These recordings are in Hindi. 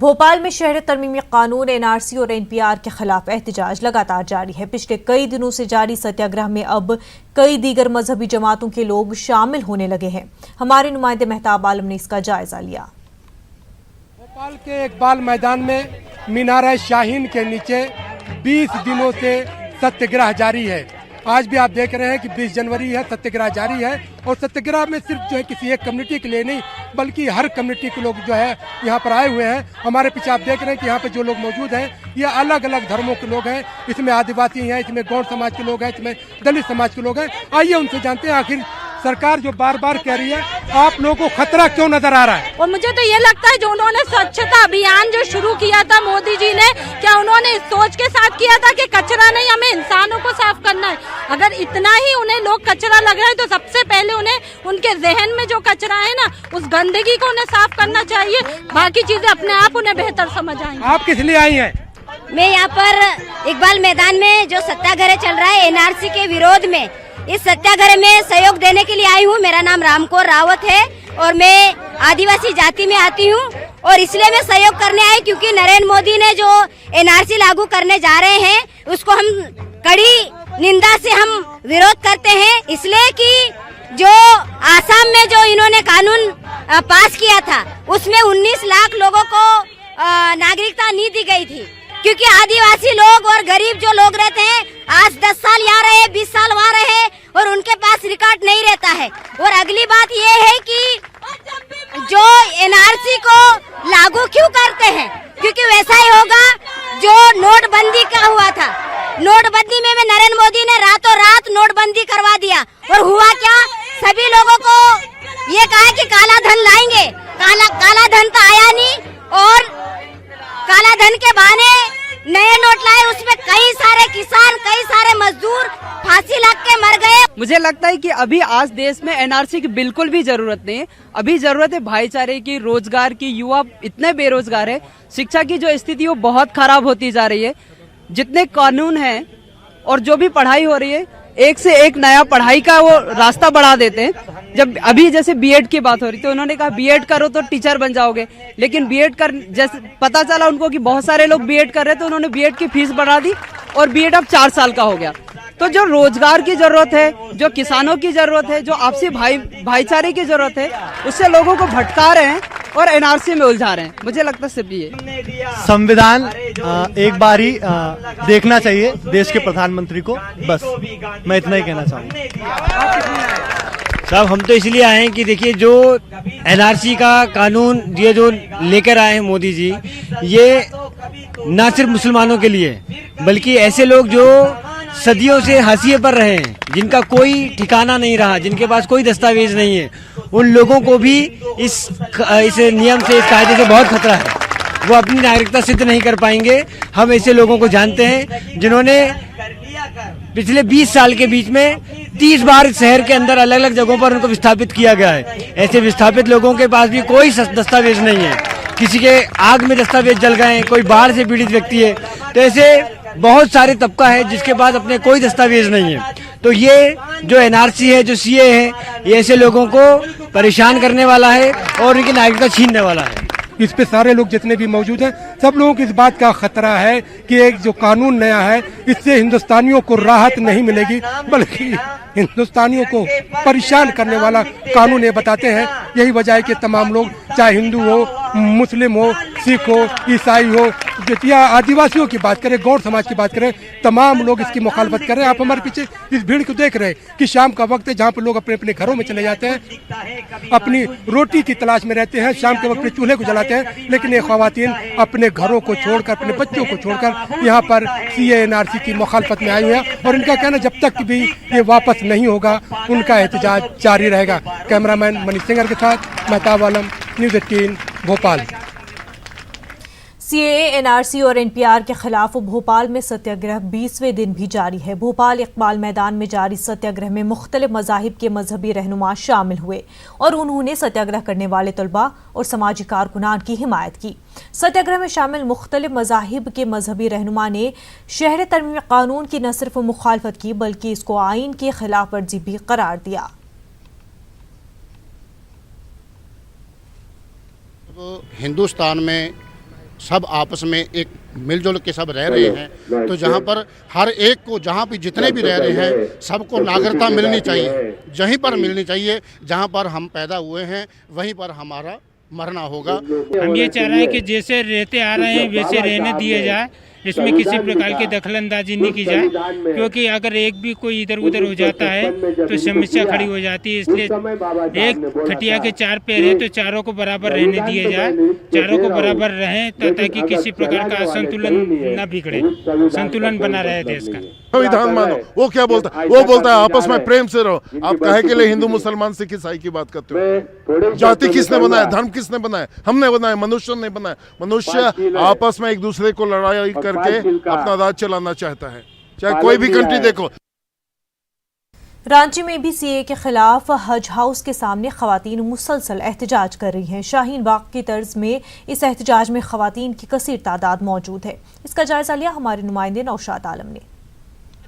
भोपाल में शहर तरमीमी कानून एनआरसी और एनपीआर के खिलाफ एहतजाज लगातार जारी है। पिछले कई दिनों से जारी सत्याग्रह में अब कई दीगर मजहबी जमातों के लोग शामिल होने लगे हैं। हमारे नुमाइंदे मेहताब आलम ने इसका जायजा लिया। भोपाल के इकबाल मैदान में मीनार शाहीन के नीचे 20 दिनों से सत्याग्रह जारी है। आज भी आप देख रहे हैं कि 20 जनवरी है, सत्याग्रह जारी है। और सत्याग्रह में सिर्फ जो है किसी एक कम्युनिटी के लिए नहीं, बल्कि हर कम्युनिटी के लोग जो है यहाँ पर आए हुए हैं। हमारे पीछे आप देख रहे हैं कि यहाँ पे जो लोग मौजूद हैं ये अलग अलग धर्मों के लोग हैं। इसमें आदिवासी हैं, इसमें गौड़ समाज के लोग हैं, इसमें दलित समाज के लोग हैं। आइए उनसे जानते हैं आखिर सरकार जो बार बार कह रही है आप लोगों को खतरा क्यों नजर आ रहा है। और मुझे तो ये लगता है जो उन्होंने स्वच्छता अभियान जो शुरू किया था मोदी जी ने, क्या उन्होंने इस सोच के साथ किया था कि कचरा नहीं, हमें इंसानों को साफ करना है। अगर इतना ही उन्हें लोग कचरा लग रहा है तो सबसे पहले उन्हें उनके जहन में जो कचरा है ना, उस गंदगी को उन्हें साफ करना चाहिए। बाकी चीजें अपने आप उन्हें बेहतर समझ आएंगी। आप किस लिए आई हैं? मैं यहाँ पर इकबाल मैदान में जो सत्याग्रह चल रहा है एनआरसी के विरोध में, इस सत्याग्रह में सहयोग देने के लिए आई हूँ। मेरा नाम रामकौर रावत है और मैं आदिवासी जाति में आती हूँ और इसलिए मैं सहयोग करने आई क्योंकि नरेंद्र मोदी ने जो एनआरसी लागू करने जा रहे हैं उसको हम कड़ी निंदा से हम विरोध करते हैं। इसलिए कि जो आसाम में जो इन्होंने कानून पास किया था उसमें 19 लाख लोगों को नागरिकता नहीं दी गई थी, क्योंकि आदिवासी लोग और गरीब जो लोग रहते हैं आज 10 साल यहाँ रहे, 20 साल वहाँ रहे और उनके पास रिकॉर्ड नहीं रहता है। और अगली बात ये है कि जो एनआरसी को लागू क्यों करते हैं, क्योंकि वैसा ही होगा जो नोटबंदी का हुआ था। नोटबंदी में नरेंद्र मोदी ने रातों रात नोटबंदी करवा दिया और हुआ क्या, सभी लोगों को ये कहा कि काला धन लाएंगे, काला धन तो आया नहीं और काला धन के बहाने नए नोट लाए, उसमें कई सारे किसान, कई सारे मजदूर फांसी लग के मर गए। मुझे लगता है कि अभी आज देश में एनआरसी की बिल्कुल भी जरूरत नहीं है। अभी जरूरत है भाईचारे की, रोजगार की। युवा इतने बेरोजगार है, शिक्षा की जो स्थिति वो बहुत खराब होती जा रही है। जितने कानून हैं और जो भी पढ़ाई हो रही है, एक से एक नया पढ़ाई का वो रास्ता बढ़ा देते हैं। जब अभी जैसे बीएड की बात हो रही थी, उन्होंने कहा बीएड करो तो टीचर बन जाओगे, लेकिन बीएड कर जैसे पता चला उनको कि बहुत सारे लोग बीएड कर रहे थे, तो उन्होंने बीएड की फीस बढ़ा दी और बीएड अब 4 साल का हो गया। तो जो रोजगार की जरूरत है, जो किसानों की जरूरत है, जो आपसी भाईचारे की जरूरत है, उससे लोगों को भटका रहे हैं और एनआरसी में उलझा रहे हैं। मुझे लगता है सिर्फ ये संविधान एक बार ही देखना चाहिए देश के प्रधानमंत्री को, बस मैं इतना ही कहना चाहूँगा। साहब हम तो इसलिए आए हैं कि देखिए जो एनआरसी का कानून ये जो लेकर आए हैं मोदी जी, ये न सिर्फ मुसलमानों के लिए बल्कि ऐसे लोग जो सदियों से हाशिए पर रहे हैं, जिनका कोई ठिकाना नहीं रहा, जिनके पास कोई दस्तावेज नहीं है, उन लोगों को भी इस नियम से, इस कायदे से बहुत खतरा है। वो अपनी नागरिकता सिद्ध नहीं कर पाएंगे। हम ऐसे लोगों को जानते हैं जिन्होंने पिछले 20 साल के बीच में 30 बार शहर के अंदर अलग अलग जगहों पर उनको विस्थापित किया गया है। ऐसे विस्थापित लोगों के पास भी कोई दस्तावेज नहीं है। किसी के आग में दस्तावेज जल गए, कोई बाढ़ से पीड़ित व्यक्ति है, तो ऐसे बहुत सारे तबका है जिसके पास अपने कोई दस्तावेज नहीं है। तो ये जो एनआरसी है, जो सीए है, ये ऐसे लोगों को परेशान करने वाला है और उनकी नागरिकता छीनने वाला है। इस पे सारे लोग जितने भी मौजूद हैं, सब लोगों को इस बात का खतरा है कि एक जो कानून नया है इससे हिंदुस्तानियों को राहत नहीं मिलेगी, बल्कि हिंदुस्तानियों को परेशान करने वाला कानून ये बताते हैं। यही वजह है कि तमाम लोग, चाहे हिंदू हो, मुस्लिम हो, सिख हो, ईसाई हो, या आदिवासियों की बात करें, गौड़ समाज की बात करें, तमाम लोग इसकी मुखालफत कर रहे हैं। आप हमारे पीछे इस भीड़ को देख रहे हैं कि शाम का वक्त है जहाँ पर लोग अपने अपने घरों में चले जाते हैं, अपनी रोटी की तलाश में रहते हैं, शाम के वक्त चूल्हे को जलाते हैं, लेकिन ये ख्वातीन अपने घरों को छोड़कर, अपने बच्चों को छोड़कर यहाँ पर सीए एनआरसी की मुखालफत में आई हैं और इनका कहना जब तक भी ये वापस नहीं होगा उनका एहतजाज जारी रहेगा। कैमरामैन मनीष सिंगर के साथ मेहताब आलम, न्यूज़ 18 भोपाल। सीएए, एनआरसी और एनपीआर के खिलाफ भोपाल में सत्याग्रह 20वें दिन भी जारी है। भोपाल इकबाल मैदान में जारी सत्याग्रह में मुख्तलिफ मज़ाहिब के मजहबी रहनुमा शामिल हुए और उन्होंने सत्याग्रह करने वाले तलबा और समाजी कारकुनान की हिमायत की। सत्याग्रह में शामिल मुख्तलिफ मज़ाहिब के मजहबी रहनुमा ने शहर तरमीमी कानून की न सिर्फ मुखालफत की बल्कि इसको आइन की खिलाफ वर्जी भी करार दिया। हिंदुस्तान में सब आपस में एक मिलजुल के सब रह रहे हैं, तो जहाँ पर हर एक को, जहाँ भी जितने भी रह रहे हैं, सबको नागरिकता मिलनी चाहिए, यहीं पर मिलनी चाहिए। जहाँ पर हम पैदा हुए हैं वहीं पर हमारा मरना होगा। हम ये चाह रहे हैं कि जैसे रहते आ रहे हैं वैसे रहने दिए जाए, इसमें किसी प्रकार की दखलंदाजी नहीं की जाए, क्योंकि अगर एक भी कोई इधर उधर हो जाता है तो समस्या खड़ी हो जाती है। इसलिए एक खटिया के 4 पैर है तो चारों को बराबर रहने दिए जाए, चारों को बराबर रहें ताकि किसी प्रकार का असंतुलन न बिगड़े, संतुलन बना रहे देश का। संविधान मानो, वो क्या बोलता है? वो बोलता है आपस में प्रेम से रहो। आप काहे के लिए हिंदू मुसलमान सिख ईसाई की बात करते हो? जाति किसने बनाया? धर्म किसने बनाया? हमने बनाया, मनुष्य ने बनाया। मनुष्य आपस में एक दूसरे को लड़ाई करके अपना राज चलाना चाहता है, चाहे कोई भी कंट्री देखो। रांची में भी सीए के खिलाफ हज हाउस के सामने खवातीन मुसलसल एहतजाज कर रही हैं। शाहीन बाग की तर्ज में इस एहतजाज में खवातीन की कसीर तादाद मौजूद है। इसका जायजा लिया हमारे नुमाइंदे नौशाद आलम ने।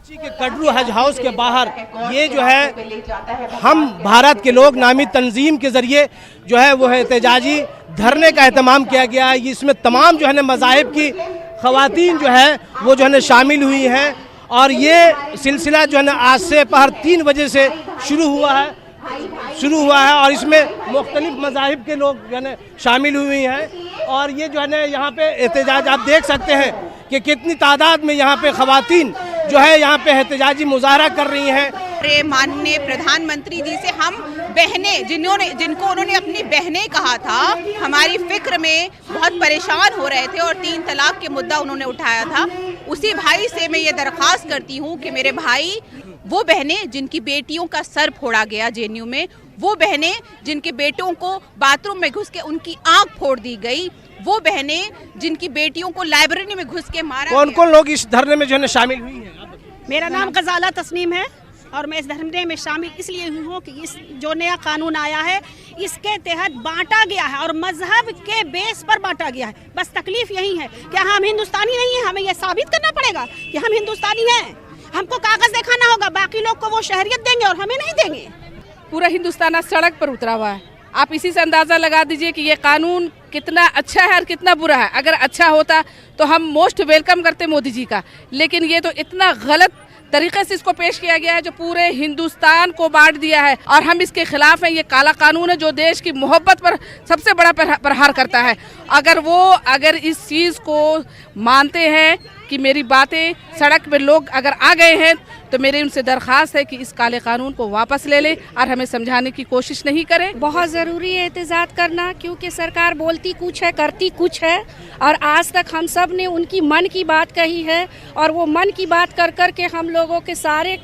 के कटरू हज हाउस के बाहर ये जो है हम भारत के लोग नामी तंजीम के जरिए जो है वो एहतजाजी धरने का एहतमाम किया गया है। इसमें तमाम जो है ना मज़ाहिब की खवातीन जो है वो जो है ना शामिल हुई हैं और ये सिलसिला जो है ना आज से पहर 3 बजे से शुरू हुआ है और इसमें मुख्तलिफ मज़ाहिब के लोग जो है ना शामिल हुई हैं और ये जो है ना यहाँ पे एहतजाज आप देख सकते हैं कि कितनी तादाद में यहाँ पे खवातीन जो है यहाँ पे एहतजाजी मुजाहरा कर रही हैं। माननीय प्रधानमंत्री जी से हम बहनें जिनको उन्होंने अपनी बहनें कहा था, हमारी फिक्र में बहुत परेशान हो रहे थे और 3 तलाक के मुद्दा उन्होंने उठाया था, उसी भाई से मैं ये दरख्वास्त करती हूँ कि मेरे भाई, वो बहनें जिनकी बेटियों का सर फोड़ा गया जेएनयू में, वो बहनें जिनके बेटों को बाथरूम में घुस के उनकी आंख फोड़ दी गई, वो बहनें जिनकी बेटियों को लाइब्रेरी में घुस के मारा। कौन-कौन लोग इस धरने में जो है शामिल हुई हैं? मेरा नाम गजाला तस्नीम है और मैं इस धरने में शामिल इसलिए हुई हूँ कि इस जो नया कानून आया है इसके तहत बांटा गया है और मजहब के बेस पर बांटा गया है। बस तकलीफ यही है कि हम हिंदुस्तानी नहीं हैं, हमें यह साबित करना पड़ेगा कि हम हिंदुस्तानी हैं। हमको कागज दिखाना होगा, बाकी लोग को वो शहरियत देंगे और हमें नहीं देंगे। पूरा हिंदुस्तान आज सड़क पर उतरा हुआ है। आप इसी से अंदाज़ा लगा दीजिए कि ये कानून कितना अच्छा है और कितना बुरा है। अगर अच्छा होता तो हम मोस्ट वेलकम करते मोदी जी का, लेकिन ये तो इतना गलत तरीके से इसको पेश किया गया है जो पूरे हिंदुस्तान को बांट दिया है और हम इसके खिलाफ हैं। ये काला कानून है जो देश की मोहब्बत पर सबसे बड़ा प्रहार करता है। अगर इस चीज़ को मानते हैं कि मेरी बातें सड़क पर लोग अगर आ गए हैं तो मेरी उनसे दरख्वास्त है कि इस काले कानून को वापस ले लें और हमें समझाने की कोशिश नहीं करें। बहुत ज़रूरी है एहतजाज करना, क्योंकि सरकार बोलती कुछ है करती कुछ है और आज तक हम सब ने उनकी मन की बात कही है और वो मन की बात कर कर के हम लोगों के सारे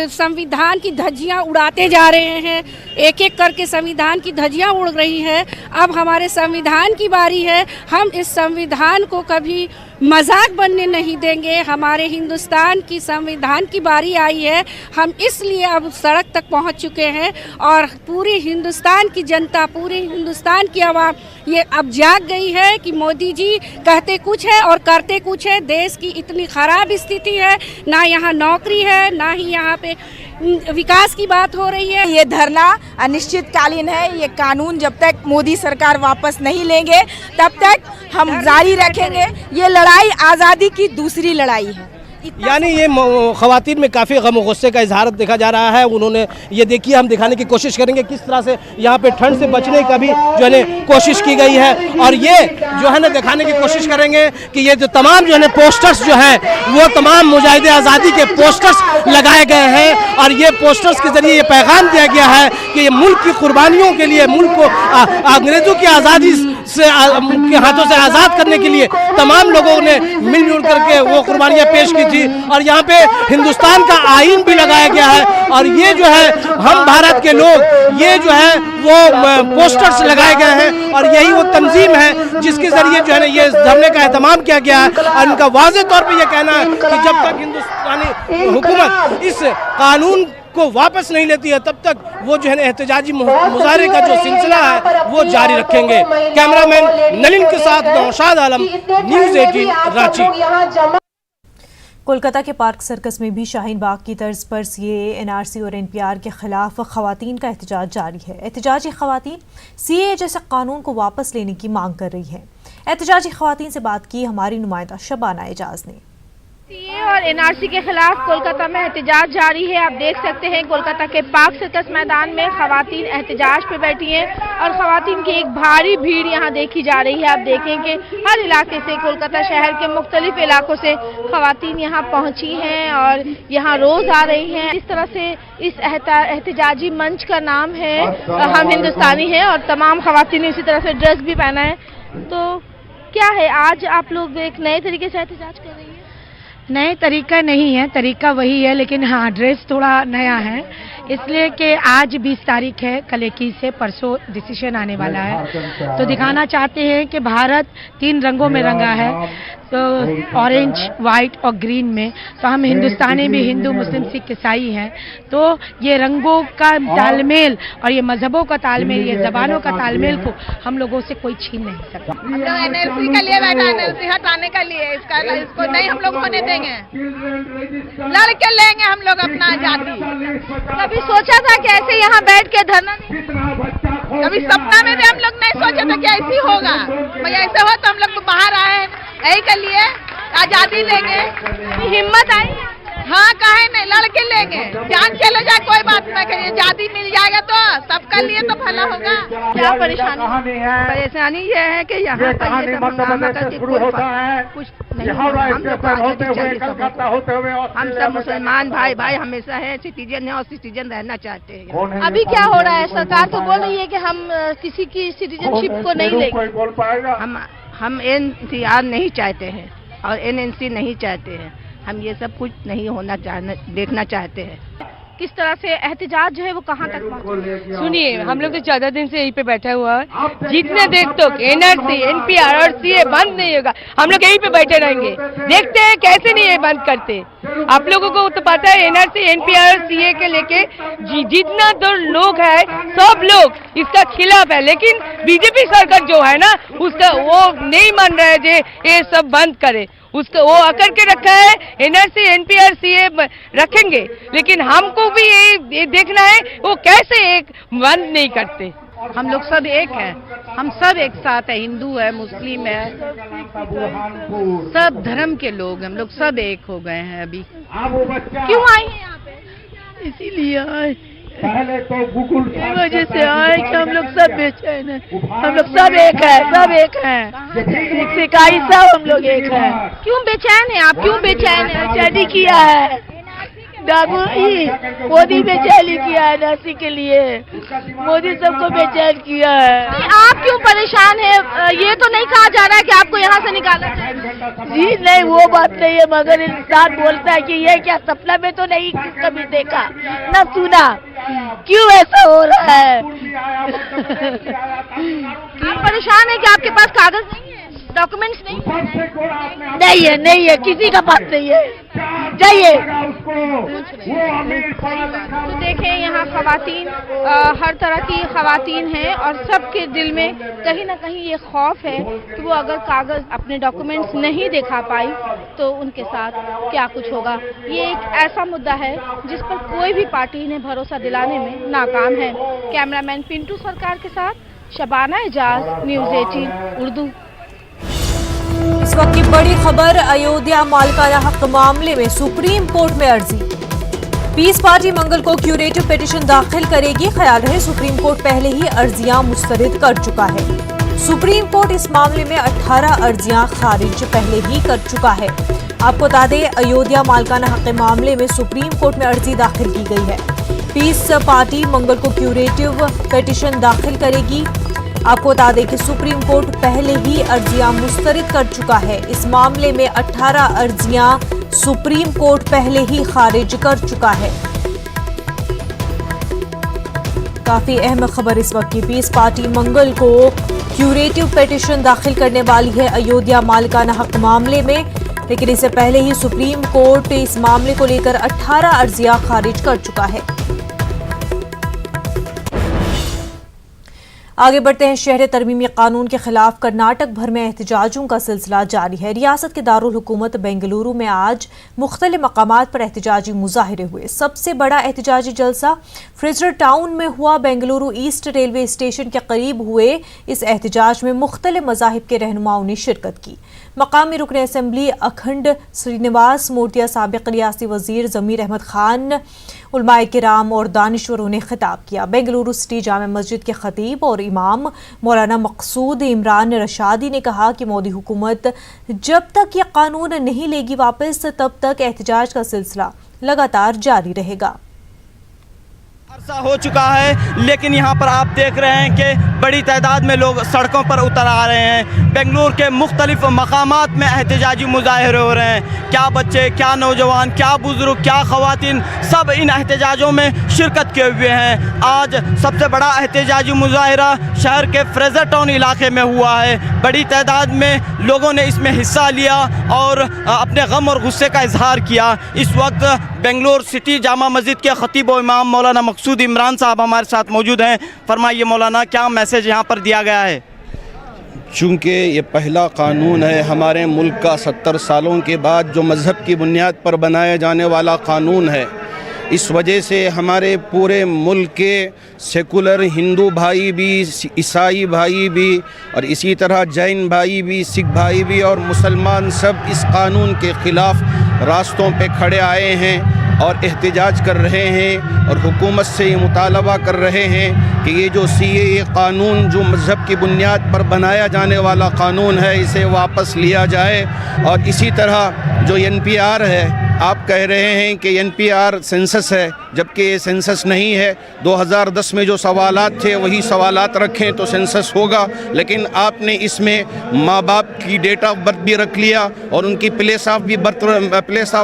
संविधान की धज्जियां उड़ाते जा रहे हैं। एक एक करके संविधान की धज्जियां उड़ रही है। अब हमारे संविधान की बारी है। हम इस संविधान को कभी मजाक बनने नहीं देंगे। हमारे हिंदुस्तान की संविधान की बारी आई है। हम इसलिए अब सड़क तक पहुंच चुके हैं और पूरी हिंदुस्तान की जनता, पूरे हिंदुस्तान की आवाम ये अब जाग गई है कि मोदी जी कहते कुछ है और करते कुछ है। देश की इतनी ख़राब स्थिति है, ना यहाँ नौकरी है, ना ही यहाँ पे विकास की बात हो रही है। ये धरना अनिश्चितकालीन है। ये कानून जब तक मोदी सरकार वापस नहीं लेंगे तब तक हम जारी रखेंगे। ये लड़ाई आज़ादी की दूसरी लड़ाई है। यानी ये खवातीन में काफ़ी गम गुस्से का इजहार देखा जा रहा है। उन्होंने ये देखिए, हम दिखाने की कोशिश करेंगे किस तरह से यहाँ पे ठंड से बचने का भी जो है कोशिश की गई है और ये जो है ना दिखाने की कोशिश करेंगे कि ये जो तमाम जो है पोस्टर्स जो है वो तमाम मुजाहिदे आज़ादी के पोस्टर्स लगाए गए हैं और ये पोस्टर्स के जरिए ये पैगाम दिया गया है कि ये मुल्क की कुर्बानियों के लिए, मुल्क को अंग्रेज़ों की आज़ादी से के हाथों से आज़ाद करने के लिए तमाम लोगों ने मिलजुल करके वो कुर्बानियाँ पेश की थी और यहाँ पे हिंदुस्तान का आईन भी लगाया गया है और ये जो है हम भारत के लोग, ये जो है वो पोस्टर्स लगाए गए हैं और यही वो तंजीम है जिसके जरिए जो है ना ये धरने का एहतमाम किया गया है और इनका वाज़ेह तौर पे ये कहना है कि जब तक हिंदुस्तानी हुकूमत इस कानून को वापस नहीं लेती है तब तक वो जो है एहतजाजी मुजाहरे का जो सिलसिला है वो जारी रखेंगे। कैमरामैन नलिन के साथ नौशाद आलम, न्यूज़ 18 रांची। कोलकाता के पार्क सर्कस में भी शाहीन बाग की तर्ज पर सीएए, एनआरसी और एनपीआर के खिलाफ खवातीन का एहतजाज जारी है। एहतजाजी खवातीन सीएए जैसे कानून को वापस लेने की मांग कर रही हैं। एहतजाजी खवातीन से बात की हमारी नुमाइंदा शबाना एजाज ने। सीए और एनआरसी के खिलाफ कोलकाता में एहतजाज जारी है। आप देख सकते हैं कोलकाता के पार्क सर्कस मैदान में खवातीन एहतजाज पे बैठी हैं और खवातीन की एक भारी भीड़ यहाँ देखी जा रही है। आप देखेंगे हर इलाके से, कोलकाता शहर के मुख्तलिफ इलाकों से खवातीन यहाँ पहुँची हैं और यहाँ रोज आ रही हैं। इस तरह से इस एहतजाजी मंच का नाम है हम हिंदुस्तानी हैं और तमाम खवातीन ने इसी तरह से ड्रेस भी पहना है। तो क्या है, आज आप लोग एक नए तरीके से एहतजाज कर रही हैं? नए तरीका नहीं है, तरीका वही है, लेकिन हाँ ड्रेस थोड़ा नया है, इसलिए कि आज 20 तारीख है, कल 21 से परसों डिसीजन आने वाला है। तो दिखाना चाहते हैं कि भारत 3 रंगों में रंगा है, तो ऑरेंज, वाइट और ग्रीन में। तो हम हिंदुस्तानी भी हिंदू, मुस्लिम, सिख, ईसाई हैं, तो ये रंगों का तालमेल और ये मजहबों का तालमेल, ये जबानों का तालमेल को हम लोगों से कोई छीन नहीं सकता। हम लोग एनएलसी के लिए बैठा, एनएलसी हटाने के लिए, इसको नहीं हम लोग होने देंगे, लड़के लेंगे हम लोग अपना आजादी। कभी सोचा था कि ऐसे यहाँ बैठ के धरना नहीं? कभी सपना में भी हम लोग नहीं सोचा था कि ऐसी होगा। भाई ऐसे हो तो हम लोग बाहर आए हैं यही के लिए, आजादी लेंगे। हिम्मत आई? हाँ, काहे नहीं, लड़के लेंगे, जान चले जाए कोई बात नहीं, करिए आजादी मिल जाएगा तो सबका लिए तो भला होगा। क्या परेशानी? परेशानी ये है कि यहाँ पर ये सब हंगामा करके कुछ नहीं, हम सब मुसलमान भाई भाई हमेशा है, सिटीजन है और सिटीजन रहना चाहते हैं। अभी क्या हो रहा है? सरकार तो बोल रही है कि हम किसी की सिटीजनशिप को नहीं लेंगे। हम एनसीआर नहीं चाहते हैं और एनएनसी नहीं चाहते हैं, हम ये सब कुछ नहीं होना देखना चाहते हैं। किस तरह से एहतजाज जो है वो कहाँ तक पहुँचा? सुनिए, हम लोग तो 14 दिन से यहीं पे बैठा हुआ है, जितने देर तक एनआरसी, एनपीआर और सीए बंद नहीं होगा हम लोग यहीं पे बैठे रहेंगे। देखते हैं कैसे नहीं ये बंद करते। आप लोगों को तो पता है एनआरसी, एनपीआर, सीए के लेके जितना तो लोग है सब लोग इसका खिलाफ है, लेकिन बीजेपी सरकार जो है ना उसका वो नहीं मान रहा है ये सब बंद करे। उसको वो अकड़ के रखा है, एनआरसी, एनपीआर, सीए रखेंगे, लेकिन हमको भी ये देखना है वो कैसे एक बंद नहीं करते। हम लोग सब एक हैं, हम सब एक साथ है, हिंदू है, मुस्लिम है, सब धर्म के लोग, हम लोग सब एक हो गए हैं। अभी क्यों आए हैं यहाँ पे? इसीलिए आए, इस वजह से आए कि हम लोग सब बेचैन हैं, हम लोग सब एक है, सब एक हैं, सिखाई सब हम लोग एक हैं। क्यों बेचैन है आप? क्यों बेचैन है? बेचैनी किया है मोदी बेचैनी किया है, एनआरसी के लिए मोदी सबको बेचैन किया है। आप क्यों परेशान है? ये तो नहीं कहा जा रहा है कि आपको यहाँ से निकाला जाए। जी नहीं, वो बात नहीं है, मगर इंसान बोलता है कि ये क्या सपना में तो नहीं कभी देखा न सुना, क्यों ऐसा हो रहा है? आप परेशान है कि आपके पास कागज नहीं है, डॉक्यूमेंट्स नहीं है, किसी का पास नहीं है, जाइए। तो देखें यहाँ खवातीन, हर तरह की खवातीन हैं और सबके दिल में कहीं ना कहीं ये खौफ है कि वो अगर कागज, अपने डॉक्यूमेंट्स नहीं दिखा पाई तो उनके साथ क्या कुछ होगा। ये एक ऐसा मुद्दा है जिस पर कोई भी पार्टी इन्हें भरोसा दिलाने में नाकाम है। कैमरामैन पिंटू सरकार के साथ शबाना एजाज, न्यूज़ 18 उर्दू। इस वक्त की बड़ी खबर, अयोध्या मालिकाना हक मामले में सुप्रीम कोर्ट में अर्जी। पीस पार्टी मंगल को क्यूरेटिव पिटीशन दाखिल करेगी। ख्याल रहे सुप्रीम कोर्ट पहले ही अर्जियां मुस्तरद कर चुका है। सुप्रीम कोर्ट इस मामले में 18 अर्जियां खारिज पहले ही कर चुका है। आपको बता दें, अयोध्या मालिकाना हक मामले में सुप्रीम कोर्ट में अर्जी दाखिल की गई है। पीस पार्टी मंगल को क्यूरेटिव पिटीशन दाखिल करेगी। आपको बता दें कि सुप्रीम कोर्ट पहले ही अर्जियां मुस्तरद कर चुका है। इस मामले में 18 अर्जियां सुप्रीम कोर्ट पहले ही खारिज कर चुका है। काफी अहम खबर इस वक्त की। पीस पार्टी मंगल को क्यूरेटिव पिटीशन दाखिल करने वाली है अयोध्या मालिकाना हक मामले में, लेकिन इससे पहले ही सुप्रीम कोर्ट इस मामले को लेकर 18 अर्जियां खारिज कर चुका है। आगे बढ़ते हैं। शहर तरमीमी कानून के खिलाफ कर्नाटक भर में एहतजाजों का सिलसिला जारी है। रियासत के दारुल हुकूमत बेंगलुरु में आज मुख्तलिफ मकामात पर एहतजाजी मुजाहिरे हुए। सबसे बड़ा एहतजाजी जलसा फ्रेजर टाउन में हुआ। बेंगलुरु ईस्ट रेलवे स्टेशन के करीब हुए इस एहतजाज में मुख्तलिफ मज़ाहिब के रहनुमाओं ने शिरकत की। मकामी रुकन असम्बली अखंड श्रीनिवास मूर्तिया, साबिक रियासी वजीर ज़मीर अहमद खान, उलमाए किराम और दानिश्वरों ने खिताब किया। बेंगलुरु सिटी जामा मस्जिद के खतीब और इमाम मौलाना मकसूद इमरान रशादी ने कहा कि मोदी हुकूमत जब तक ये कानून नहीं लेगी वापस, तब तक एहतजाज का सिलसिला लगातार जारी रहेगा। अरसा हो चुका है, लेकिन यहाँ पर आप देख रहे हैं कि बड़ी तादाद में लोग सड़कों पर उतर आ रहे हैं। बेंगलुरु के मुख्तलिफ मकामात में एहतजाजी मुजाहिरे हो रहे हैं। क्या बच्चे, क्या नौजवान, क्या बुजुर्ग, क्या ख़वातीन, सब इन एहतजाजों में शिरकत किए हुए हैं। आज सबसे बड़ा एहतजाजी मुजाहिरा शहर के फ्रेजर टाउन इलाके में हुआ है। बड़ी तादाद में लोगों ने इसमें हिस्सा लिया और अपने गम और गुस्से का इजहार किया। इस वक्त बेंगलुरु सिटी जामा मस्जिद के खतीब व इमाम मौलाना मकसूद इमरान साहब हमारे साथ मौजूद हैं। फरमाइए मौलाना, क्या मैसेज यहाँ पर दिया गया है? चूँकि ये पहला कानून है हमारे मुल्क का 70 सालों के बाद जो मज़हब की बुनियाद पर बनाया जाने वाला कानून है, इस वजह से हमारे पूरे मुल्क के सेकुलर हिंदू भाई भी, ईसाई भाई भी और इसी तरह जैन भाई भी, सिख भाई भी और मुसलमान सब इस कानून के ख़िलाफ़ रास्तों पे खड़े आए हैं और एहतजाज कर रहे हैं और हुकूमत से ये मुतालबा कर रहे हैं कि ये जो CAA कानून जो मज़हब की बुनियाद पर बनाया जाने वाला कानून है, इसे वापस लिया जाए। और इसी तरह जो NPR है, आप कह रहे हैं कि NPR सेंसस है, जबकि ये सेंसस नहीं है। 2010 में जो सवालात थे वही सवालात रखें तो सेंसस होगा, लेकिन आपने इसमें माँ बाप की डेट ऑफ बर्थ भी रख लिया और उनकी प्लेस ऑफ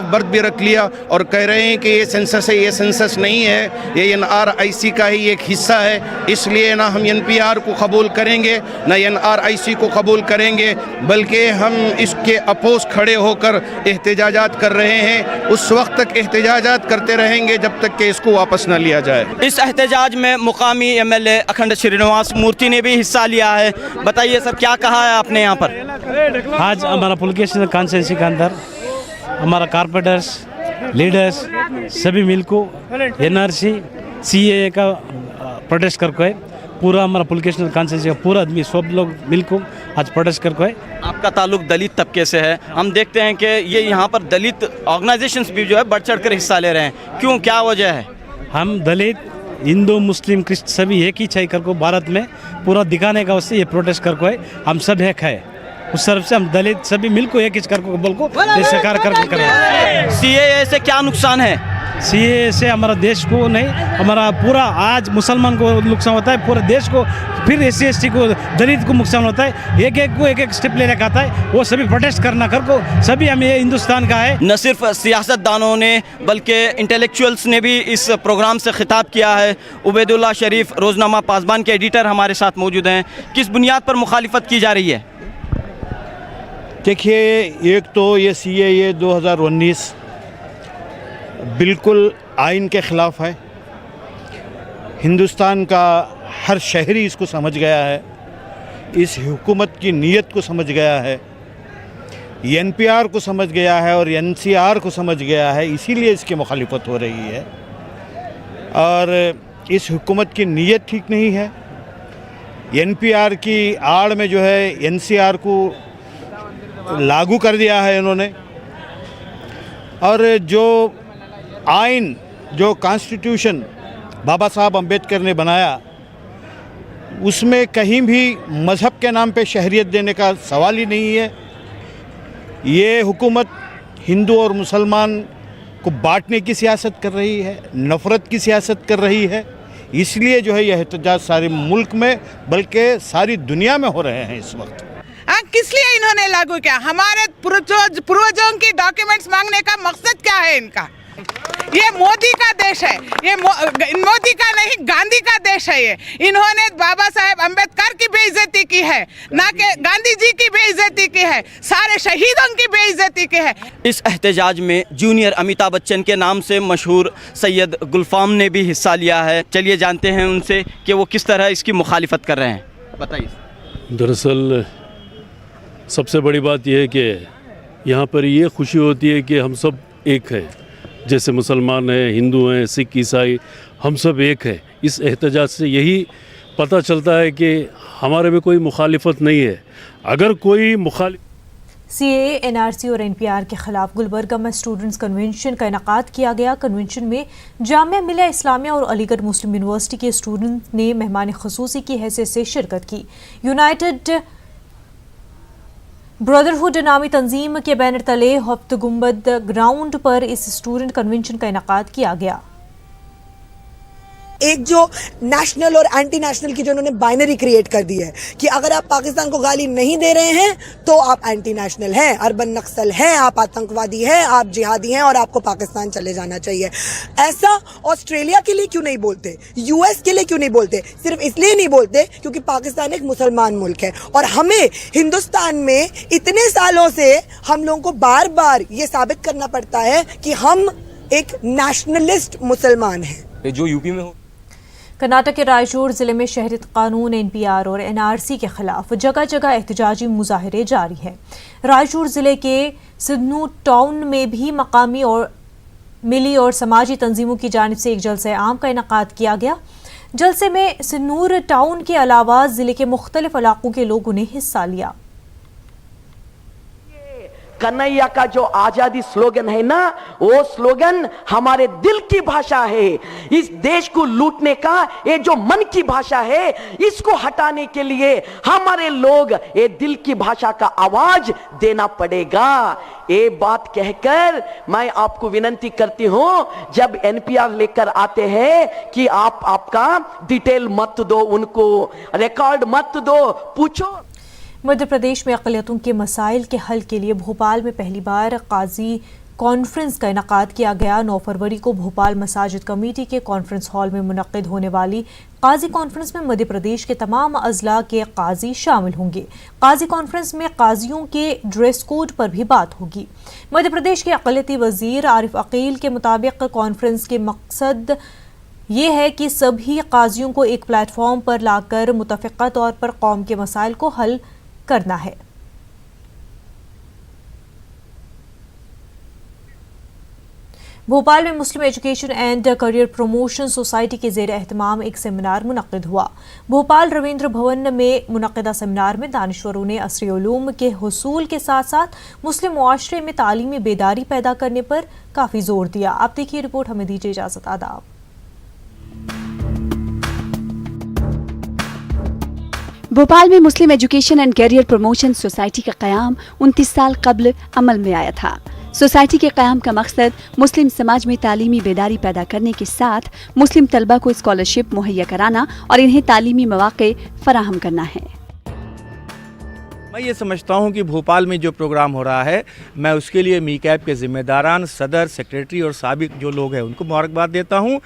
बर्थ भी रख लिया और कह रहे हैं कि ये सेंसस है। ये सेंसस नहीं है, ये NRIC का ही एक हिस्सा है। इसलिए ना हम NPR को कबूल करेंगे ना NRIC को कबूल करेंगे, बल्कि हम इसके अपोज खड़े होकर एहतजाजात कर रहे हैं। उस वक्त तक एहतजाजात करते रहेंगे जब तक कि इसको वापस न लिया जाए। इस एहतजाज में मुकामी MLA अखंड श्रीनिवास मूर्ति ने भी हिस्सा लिया है। बताइए सर, क्या कहा है आपने यहाँ पर? आज हमारा पुलिकेशन कॉन्स्टिट्यूंसी के अंदर हमारा कारपोरेटर्स, लीडर्स सभी मिलकर NRC CAA का प्रोटेस्ट करके है। पूरा हमारा पुलिकेशन कॉन्स्टिट्यूंसी का पूरा आदमी सब लोग मिलकर आज प्रोटेस्ट करके है। आपका ताल्लुक दलित तबके से है, हम देखते हैं कि ये यहाँ पर दलित ऑर्गेनाइजेशंस भी जो है बढ़ चढ़ कर हिस्सा ले रहे हैं, क्यों, क्या वजह है? हम दलित, हिंदू, मुस्लिम, क्रिश्चियन सभी एक ही चाहिए करके भारत में पूरा दिखाने का उससे ये प्रोटेस्ट करके है। हम सब एक है, उस तरफ से हम दलित सभी मिलकर एक ही करके बोल को सरकार कर रहे हैं। CAA से क्या नुकसान है? CAA से हमारा देश को नहीं, हमारा पूरा आज मुसलमान को नुकसान होता है, पूरे देश को, फिर SC ST को, दलित को नुकसान होता है। एक एक को एक एक स्टेप लेने का आता है, वो सभी प्रोटेस्ट करना कर को सभी हम ये हिंदुस्तान का है। न सिर्फ सियासतदानों ने बल्कि इंटेलेक्चुअल्स ने भी इस प्रोग्राम से खिताब किया है। उबैदुल्ला शरीफ रोज़नामा पासबान के एडिटर हमारे साथ मौजूद हैं। किस बुनियाद पर मुखालिफत की जा रही है? देखिए, एक तो ये CAA 2019 बिल्कुल आइन के ख़िलाफ़ है। हिंदुस्तान का हर शहरी इसको समझ गया है, इस हुकूमत की नीयत को समझ गया है, NPR को समझ गया है और NCR को समझ गया है, इसीलिए इसकी मुखालिफत हो रही है। और इस हुकूमत की नीयत ठीक नहीं है। NPR की आड़ में जो है NCR को लागू कर दिया है इन्होंने, और जो आइन, जो कॉन्स्टिट्यूशन बाबा साहब अम्बेडकर ने बनाया, उसमें कहीं भी मज़हब के नाम पे शहरियत देने का सवाल ही नहीं है। ये हुकूमत हिंदू और मुसलमान को बांटने की सियासत कर रही है, नफ़रत की सियासत कर रही है। इसलिए जो है यह एहतजाज सारे मुल्क में बल्कि सारी दुनिया में हो रहे हैं इस वक्त। किस लिए इन्होंने लागू किया? हमारे पूर्वजों की डॉक्यूमेंट्स मांगने का मकसद क्या है इनका? ये मोदी का देश है, ये मोदी का नहीं, गांधी का देश है। ये इन्होंने बाबा साहेब अम्बेडकर की बेइज्जती की है, ना कि गांधी जी की बेइज्जती की है, सारे शहीदों की बेइज्जती की है। इस एहतजाज में जूनियर अमिताभ बच्चन के नाम से मशहूर सैयद गुलफाम ने भी हिस्सा लिया है। चलिए जानते हैं उनसे कि वो किस तरह इसकी मुखालिफत कर रहे हैं। बताइए। दरअसल सबसे बड़ी बात यह है कि यहाँ पर ये खुशी होती है कि हम सब एक हैं, जैसे मुसलमान हैं, हिंदू हैं, सिख, ईसाई, हम सब एक हैं। इस एहतजाज से यही पता चलता है कि हमारे में कोई मुखालिफत नहीं है। अगर कोई CAA, NRC और NPR के खिलाफ गुलबर्गा में स्टूडेंट्स कन्वेंशन का इनेकाद किया गया। कन्वेंशन में जामिया मिलिया इस्लामिया और अलीगढ़ मुस्लिम यूनिवर्सिटी के स्टूडेंट ने मेहमान खसूसी की हैसियत से शिरकत की। यूनाइटेड ब्रदरहुड नामी तंजीम के बैनर तले हफ्त गुंबद ग्राउंड पर इस स्टूडेंट कन्वेंशन का इनेकाद किया गया। एक जो नेशनल और एंटी नेशनल की जो उन्होंने बाइनरी क्रिएट कर दी है कि अगर आप पाकिस्तान को गाली नहीं दे रहे हैं तो आप एंटी नेशनल हैं, अर्बन नक्सल हैं, आप आतंकवादी हैं, आप जिहादी हैं और आपको पाकिस्तान चले जाना चाहिए। ऐसा ऑस्ट्रेलिया के लिए क्यों नहीं बोलते, यूएस के लिए क्यों नहीं बोलते? सिर्फ इसलिए नहीं बोलते क्योंकि पाकिस्तान एक मुसलमान मुल्क है और हमें हिंदुस्तान में इतने सालों से हम लोगों को बार बार ये साबित करना पड़ता है कि हम एक नेशनलिस्ट मुसलमान हैं। जो यूपी में हो कर्नाटक के रायचूर जिले में शहरियत कानून, NPR और NRC के खिलाफ जगह जगह एहतजाजी मुजाहरे जारी हैं। रायचूर जिले के सिद्धनू टाउन में भी मकामी और मिली और समाजी तंजीमों की जानिब से एक जलसे आम का इनेकाद किया गया। जलसे में सिन्नूर टाउन के अलावा जिले के मुख्तलिफ इलाकों के लोगों ने हिस्सा लिया। कन्हैया का जो आजादी स्लोगन है ना, वो स्लोगन हमारे दिल की भाषा है। इस देश को लूटने का ये जो मन की भाषा है, इसको हटाने के लिए हमारे लोग ये दिल की भाषा का आवाज देना पड़ेगा। ये बात कहकर मैं आपको विनती करती हूं, जब NPR लेकर आते हैं कि आप आपका डिटेल मत दो, उनको रिकॉर्ड मत दो, पूछो। मध्य प्रदेश में अक़लियतों के मसाइल के हल के लिए भोपाल में पहली बार काजी कॉन्फ्रेंस का इनेकाद किया गया। 9 फरवरी को भोपाल मसाजिद कमेटी के कॉन्फ्रेंस हॉल में मुनक्किद होने वाली काजी कॉन्फ्रेंस में मध्य प्रदेश के तमाम अजला के काजी शामिल होंगे। काजी कॉन्फ्रेंस में काजियों के ड्रेस कोड पर भी बात होगी। मध्य प्रदेश के अक़लियती वजीर आरिफ अकील के मुताबिक कॉन्फ्रेंस के मकसद ये है कि सभी काजियों को एक प्लेटफॉर्म पर लाकर मुतफ़िक़ा तौर पर कौम के मसाइल को हल करना है। भोपाल में Muslim education and career promotion society के ज़ेर एहतमाम एक सेमिनार मुनक्किद हुआ। भोपाल रविंद्र भवन में मुनक्किदा सेमिनार में दानिश्वरों ने असरी उलूम के हुसूल के साथ साथ मुस्लिम मुआशरे में तालीमी बेदारी पैदा करने पर काफ़ी जोर दिया। आप देखिए रिपोर्ट, हमें दीजिए इजाज़त। आदाब। भोपाल में Muslim education and career promotion society का क़याम 29 साल कब्ल अमल में आया था। सोसाइटी के क़याम का मकसद मुस्लिम समाज में तालीमी बेदारी पैदा करने के साथ मुस्लिम तलबा को स्कॉलरशिप मुहैया कराना और इन्हें तालीमी मौक़े फराहम करना है। मैं ये समझता हूँ कि भोपाल में जो प्रोग्राम हो रहा है, मैं उसके लिए मीकैप के ज़िम्मेदारान, सदर, सेक्रेटरी और साबिक जो लोग हैं उनको मुबारकबाद देता हूँ,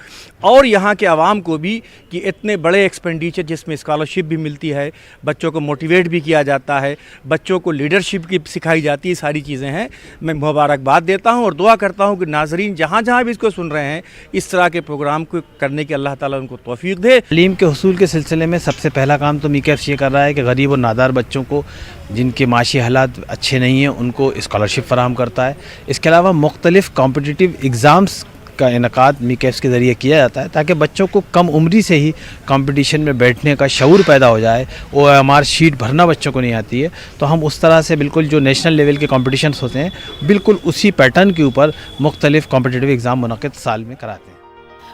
और यहाँ के आवाम को भी कि इतने बड़े एक्सपेंडिचर जिसमें स्कॉलरशिप भी मिलती है, बच्चों को मोटिवेट भी किया जाता है, बच्चों को लीडरशिप की सिखाई जाती है, सारी चीज़ें हैं। मैं मुबारकबाद देता हूँ और दुआ करता हूँ कि नाजरीन जहाँ जहाँ भी इसको सुन रहे हैं, इस तरह के प्रोग्राम को करने की अल्लाह ताला उनको तौफीक दे। तालीम के हुसूल के सिलसिले में सबसे पहला काम तो मीकैप ये कर रहा है कि गरीब और नादार बच्चों को, जिनके माशी हालात अच्छे नहीं हैं, उनको स्कॉलरशिप फराहम करता है। इसके अलावा मुख्तलिफ़ कॉम्पिटिटिव एग्ज़ाम्स का इनकाद मीकैप्स के ज़रिए किया जाता है ताकि बच्चों को कम उम्री से ही कंपटीशन में बैठने का शऊर पैदा हो जाए। OMR शीट भरना बच्चों को नहीं आती है, तो हम उस तरह से बिल्कुल जो नेशनल लेवल के कॉम्पिटिशन्स होते हैं, बिल्कुल उसी पैटर्न के ऊपर मुख्तलिफ़ कॉम्पिटिटिव एग्ज़ाम मुनक़िद साल में कराते हैं।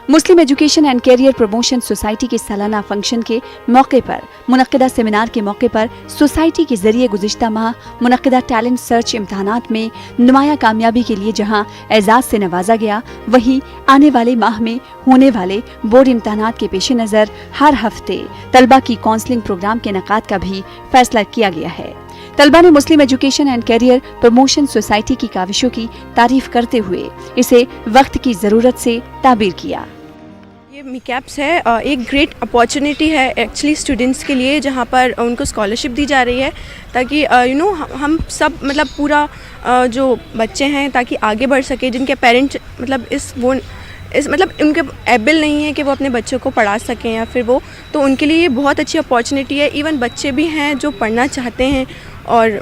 Muslim education and career promotion society के सालाना फंक्शन के मौके पर मुनक्किदा सेमिनार के मौके पर सोसाइटी के जरिए गुज़िश्ता माह मुनक्किदा टैलेंट सर्च इम्तहानात में नुमाया कामयाबी के लिए जहां एजाज़ से नवाजा गया, वहीं आने वाले माह में होने वाले बोर्ड इम्तहानात के पेश नज़र हर हफ्ते तलबा की काउंसलिंग प्रोग्राम के इनेकाद का भी फैसला किया गया है। तलबा ने Muslim education and career promotion society की काविशों की तारीफ करते हुए इसे वक्त की ज़रूरत से ताबीर किया। ये मीकैप्स है, एक ग्रेट अपॉर्चुनिटी है एक्चुअली स्टूडेंट्स के लिए, जहाँ पर उनको स्कॉलरशिप दी जा रही है ताकि हम सब मतलब पूरा जो बच्चे हैं ताकि आगे बढ़ सके, जिनके पेरेंट्स मतलब इस मतलब उनके एबल नहीं है कि वो अपने बच्चों को पढ़ा सकें या फिर वो, तो उनके लिए ये बहुत अच्छी अपॉर्चुनिटी है। इवन बच्चे भी हैं जो पढ़ना चाहते हैं और